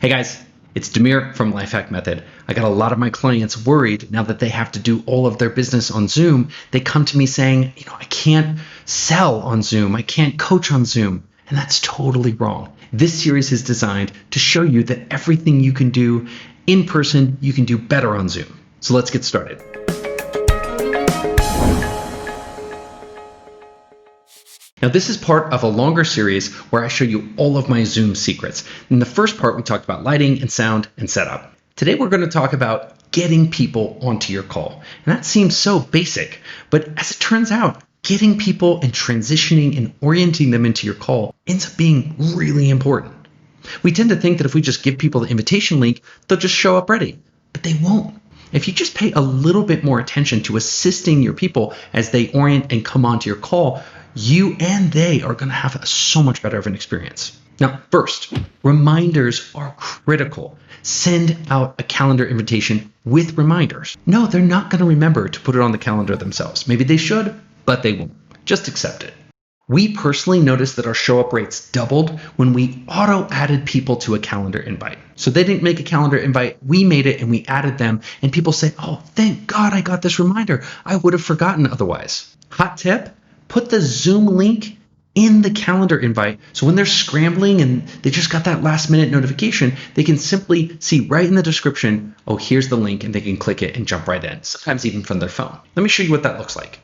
Hey guys, it's Demir from Lifehack Method. I got a lot of my clients worried now that they have to do all of their business on Zoom. They come to me saying, I can't sell on Zoom. I can't coach on Zoom. And that's totally wrong. This series is designed to show you that everything you can do in person, you can do better on Zoom. So let's get started. Now, this is part of a longer series where I show you all of my Zoom secrets. In the first part, we talked about lighting and sound and setup. Today, we're going to talk about getting people onto your call. And that seems so basic, but as it turns out, getting people and transitioning and orienting them into your call ends up being really important. We tend to think that if we just give people the invitation link, they'll just show up ready, but they won't. If you just pay a little bit more attention to assisting your people as they orient and come onto your call, you and they are going to have so much better of an experience. Now, first, reminders are critical. Send out a calendar invitation with reminders. No, they're not going to remember to put it on the calendar themselves. Maybe they should, but they won't. Just accept it. We personally noticed that our show-up rates doubled when we auto-added people to a calendar invite. So they didn't make a calendar invite, we made it and we added them, and people say, oh, thank God I got this reminder. I would have forgotten otherwise. Hot tip, put the Zoom link in the calendar invite. So when they're scrambling and they just got that last minute notification, they can simply see right in the description, oh, here's the link, and they can click it and jump right in, sometimes even from their phone. Let me show you what that looks like.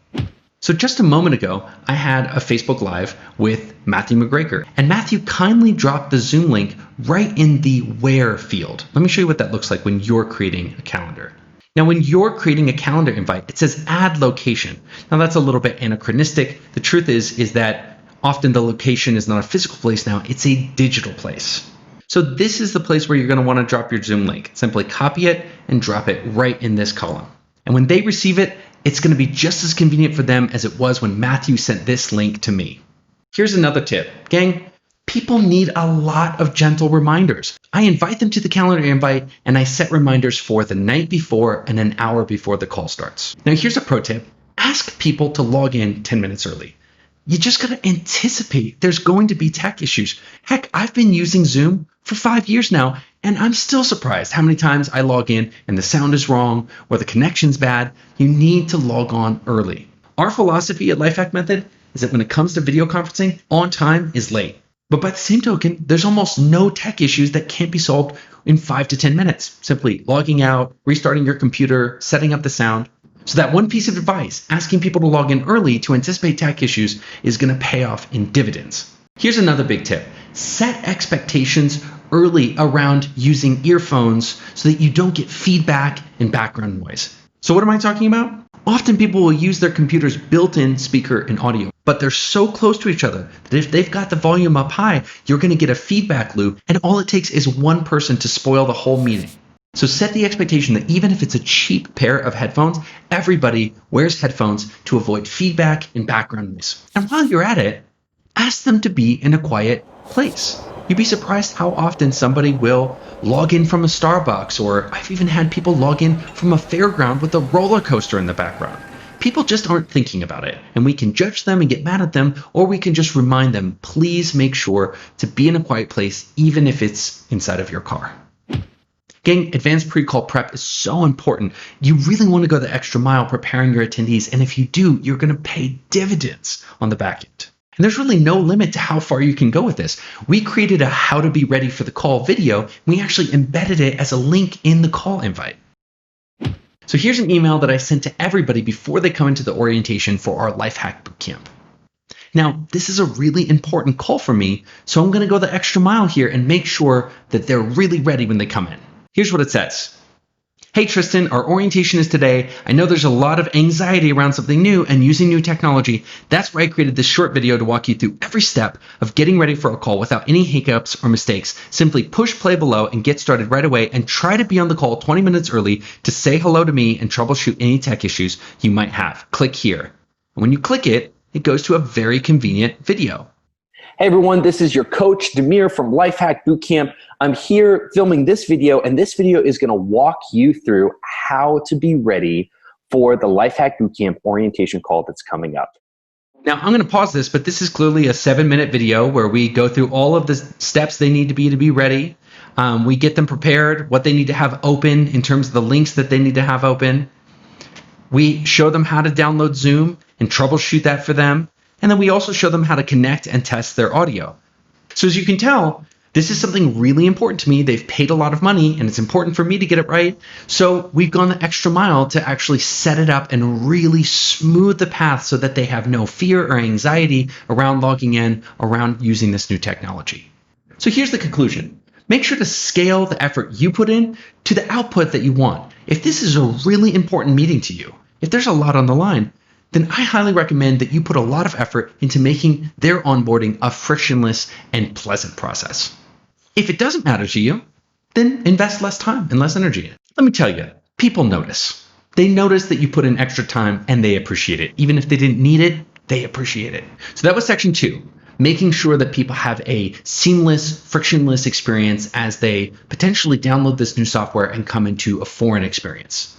So just a moment ago, I had a Facebook Live with Matthew McGregor, and Matthew kindly dropped the Zoom link right in the where field. Let me show you what that looks like when you're creating a calendar. Now, when you're creating a calendar invite, it says add location. Now that's a little bit anachronistic. The truth is that often the location is not a physical place now, it's a digital place. So this is the place where you're going to want to drop your Zoom link. Simply copy it and drop it right in this column. And when they receive it, it's going to be just as convenient for them as it was when Matthew sent this link to me. Here's another tip. Gang, people need a lot of gentle reminders. I invite them to the calendar invite and I set reminders for the night before and an hour before the call starts. Now here's a pro tip. Ask people to log in 10 minutes early. You just got to anticipate there's going to be tech issues. Heck, I've been using Zoom for 5 years now, and I'm still surprised how many times I log in and the sound is wrong or the connection's bad. You need to log on early. Our philosophy at Lifehack Method is that when it comes to video conferencing, on time is late. But by the same token, there's almost no tech issues that can't be solved in 5 to 10 minutes. Simply logging out, restarting your computer, setting up the sound. So that one piece of advice, asking people to log in early to anticipate tech issues, is going to pay off in dividends. Here's another big tip. Set expectations early around using earphones so that you don't get feedback and background noise. So what am I talking about? Often people will use their computer's built-in speaker and audio, but they're so close to each other that if they've got the volume up high, you're going to get a feedback loop, and all it takes is one person to spoil the whole meeting. So set the expectation that even if it's a cheap pair of headphones, everybody wears headphones to avoid feedback and background noise. And while you're at it, ask them to be in a quiet place. You'd be surprised how often somebody will log in from a Starbucks, or I've even had people log in from a fairground with a roller coaster in the background. People just aren't thinking about it, and we can judge them and get mad at them, or we can just remind them, please make sure to be in a quiet place, even if it's inside of your car. Gang, advanced pre-call prep is so important. You really want to go the extra mile preparing your attendees, and if you do, you're going to pay dividends on the back end. And there's really no limit to how far you can go with this. We created a how to be ready for the call video, and we actually embedded it as a link in the call invite. So here's an email that I sent to everybody before they come into the orientation for our Lifehack Bootcamp. Now, this is a really important call for me, so I'm going to go the extra mile here and make sure that they're really ready when they come in. Here's what it says. Hey Tristan, our orientation is today. I know there's a lot of anxiety around something new and using new technology. That's why I created this short video to walk you through every step of getting ready for a call without any hiccups or mistakes. Simply push play below and get started right away, and try to be on the call 20 minutes early to say hello to me and troubleshoot any tech issues you might have. Click here. And when you click it, it goes to a very convenient video. Hey everyone, this is your coach Demir from Lifehack Bootcamp. I'm here filming this video, and this video is going to walk you through how to be ready for the Lifehack Bootcamp orientation call that's coming up. Now, I'm going to pause this, but this is clearly a 7-minute video where we go through all of the steps they need to be ready. We get them prepared, what they need to have open in terms of the links that they need to have open. We show them how to download Zoom and troubleshoot that for them. And then we also show them how to connect and test their audio. So as you can tell, this is something really important to me. They've paid a lot of money and it's important for me to get it right. So we've gone the extra mile to actually set it up and really smooth the path so that they have no fear or anxiety around logging in, around using this new technology. So here's the conclusion. Make sure to scale the effort you put in to the output that you want. If this is a really important meeting to you, if there's a lot on the line, then I highly recommend that you put a lot of effort into making their onboarding a frictionless and pleasant process. If it doesn't matter to you, then invest less time and less energy in it. Let me tell you, people notice. They notice that you put in extra time and they appreciate it. Even if they didn't need it, they appreciate it. So that was section 2, making sure that people have a seamless, frictionless experience as they potentially download this new software and come into a foreign experience.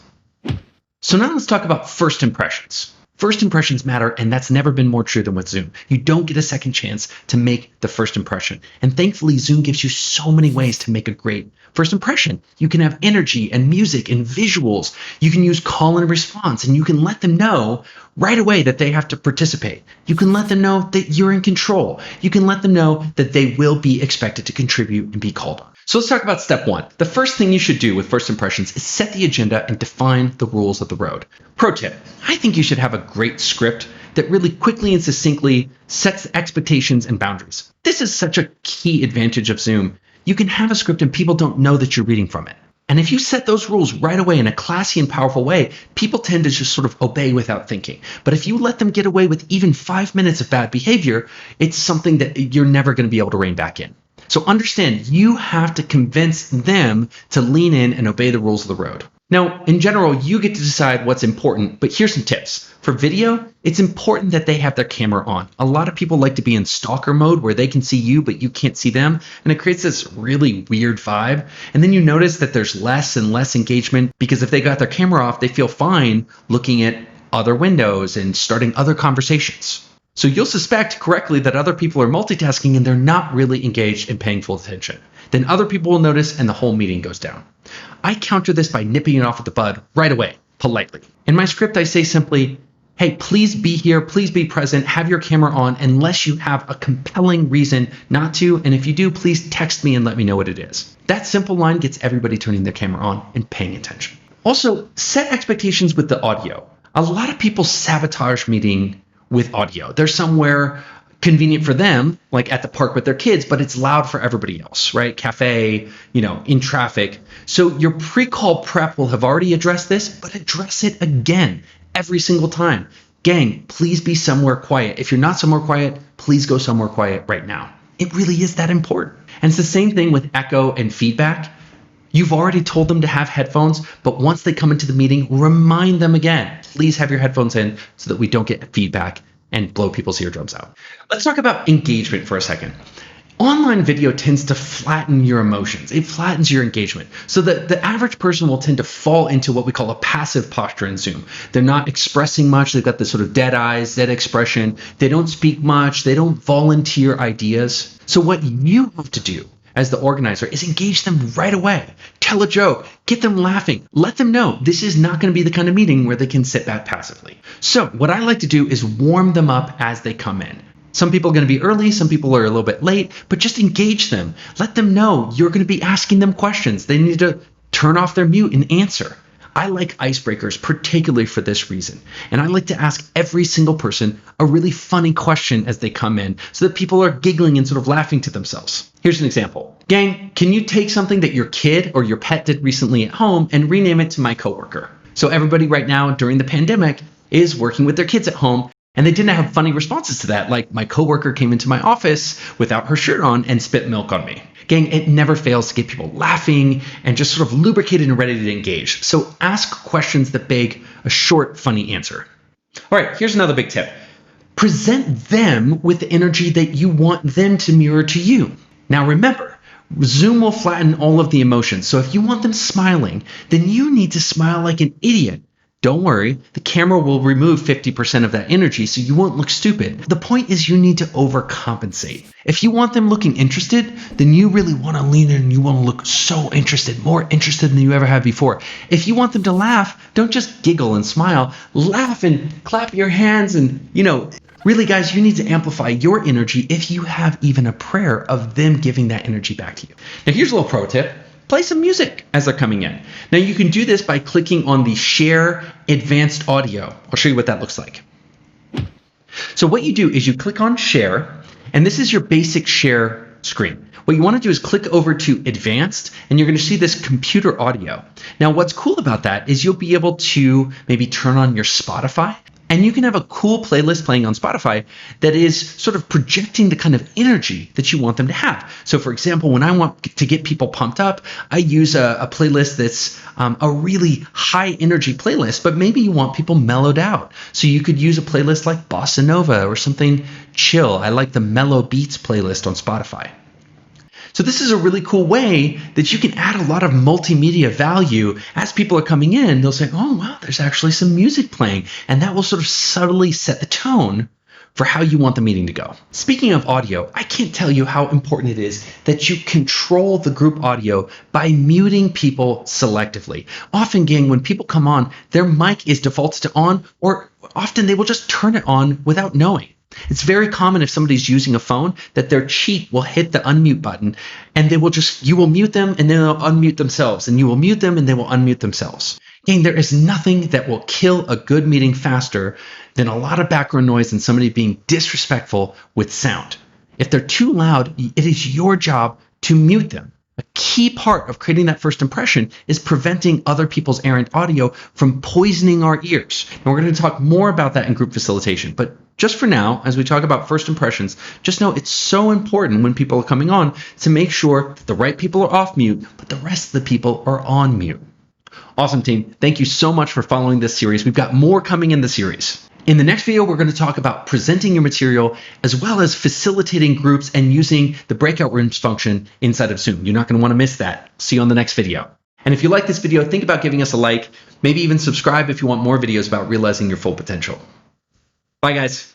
So now let's talk about first impressions. First impressions matter, and that's never been more true than with Zoom. You don't get a second chance to make the first impression. And thankfully, Zoom gives you so many ways to make a great first impression. You can have energy and music and visuals. You can use call and response, and you can let them know right away that they have to participate. You can let them know that you're in control. You can let them know that they will be expected to contribute and be called on. So let's talk about step 1. The first thing you should do with first impressions is set the agenda and define the rules of the road. Pro tip, I think you should have a great script that really quickly and succinctly sets expectations and boundaries. This is such a key advantage of Zoom. You can have a script and people don't know that you're reading from it. And if you set those rules right away in a classy and powerful way, people tend to just sort of obey without thinking. But if you let them get away with even 5 minutes of bad behavior, it's something that you're never going to be able to rein back in. So understand, you have to convince them to lean in and obey the rules of the road. Now, in general, you get to decide what's important, but here's some tips. For video, it's important that they have their camera on. A lot of people like to be in stalker mode where they can see you, but you can't see them. And it creates this really weird vibe. And then you notice that there's less and less engagement because if they got their camera off, they feel fine looking at other windows and starting other conversations. So you'll suspect correctly that other people are multitasking and they're not really engaged and paying full attention. Then other people will notice and the whole meeting goes down. I counter this by nipping it off at the bud right away, politely. In my script, I say simply, hey, please be here, please be present, have your camera on unless you have a compelling reason not to. And if you do, please text me and let me know what it is. That simple line gets everybody turning their camera on and paying attention. Also, set expectations with the audio. A lot of people sabotage meeting with audio. They're somewhere convenient for them, like at the park with their kids, but it's loud for everybody else, right? Cafe, in traffic. So your pre-call prep will have already addressed this, but address it again every single time. Gang, please be somewhere quiet. If you're not somewhere quiet, please go somewhere quiet right now. It really is that important. And it's the same thing with echo and feedback. You've already told them to have headphones, but once they come into the meeting, remind them again, please have your headphones in so that we don't get feedback and blow people's eardrums out. Let's talk about engagement for a second. Online video tends to flatten your emotions. It flattens your engagement. So the average person will tend to fall into what we call a passive posture in Zoom. They're not expressing much. They've got this sort of dead eyes, dead expression. They don't speak much. They don't volunteer ideas. So what you have to do as the organizer is engage them right away. Tell a joke, get them laughing, let them know this is not going to be the kind of meeting where they can sit back passively. So what I like to do is warm them up as they come in. Some people are going to be early, some people are a little bit late, but just engage them. Let them know you're going to be asking them questions. They need to turn off their mute and answer. I like icebreakers particularly for this reason. And I like to ask every single person a really funny question as they come in so that people are giggling and sort of laughing to themselves. Here's an example. Gang, can you take something that your kid or your pet did recently at home and rename it to my coworker? So everybody right now during the pandemic is working with their kids at home and they didn't have funny responses to that. Like my coworker came into my office without her shirt on and spit milk on me. Gang, it never fails to get people laughing and just sort of lubricated and ready to engage. So ask questions that beg a short, funny answer. All right, here's another big tip. Present them with the energy that you want them to mirror to you. Now remember, Zoom will flatten all of the emotions. So if you want them smiling, then you need to smile like an idiot. Don't worry, the camera will remove 50% of that energy so you won't look stupid. The point is you need to overcompensate. If you want them looking interested, then you really want to lean in and you want to look so interested, more interested than you ever have before. If you want them to laugh, don't just giggle and smile, laugh and clap your hands and, really guys, you need to amplify your energy if you have even a prayer of them giving that energy back to you. Now here's a little pro tip. Play some music as they're coming in. Now you can do this by clicking on the Share Advanced Audio. I'll show you what that looks like. So what you do is you click on Share, and this is your basic share screen. What you want to do is click over to Advanced, and you're going to see this computer audio. Now what's cool about that is you'll be able to maybe turn on your Spotify, and you can have a cool playlist playing on Spotify that is sort of projecting the kind of energy that you want them to have. So for example, when I want to get people pumped up, I use a playlist that's a really high energy playlist, but maybe you want people mellowed out. So you could use a playlist like Bossa Nova or something chill. I like the Mellow Beats playlist on Spotify. So this is a really cool way that you can add a lot of multimedia value. As people are coming in, they'll say, oh, wow, there's actually some music playing. And that will sort of subtly set the tone for how you want the meeting to go. Speaking of audio, I can't tell you how important it is that you control the group audio by muting people selectively. Often, gang, when people come on, their mic is defaulted to on, or often they will just turn it on without knowing. It's very common if somebody's using a phone that their cheek will hit the unmute button and you will mute them and then they'll unmute themselves, and you will mute them and they will unmute themselves. Gang, there is nothing that will kill a good meeting faster than a lot of background noise and somebody being disrespectful with sound. If they're too loud, it is your job to mute them. A key part of creating that first impression is preventing other people's errant audio from poisoning our ears. And we're going to talk more about that in group facilitation. But just for now, as we talk about first impressions, just know it's so important when people are coming on to make sure that the right people are off mute, but the rest of the people are on mute. Awesome, team. Thank you so much for following this series. We've got more coming in the series. In the next video, we're going to talk about presenting your material as well as facilitating groups and using the breakout rooms function inside of Zoom. You're not going to want to miss that. See you on the next video. And if you like this video, think about giving us a like, maybe even subscribe if you want more videos about realizing your full potential. Bye, guys.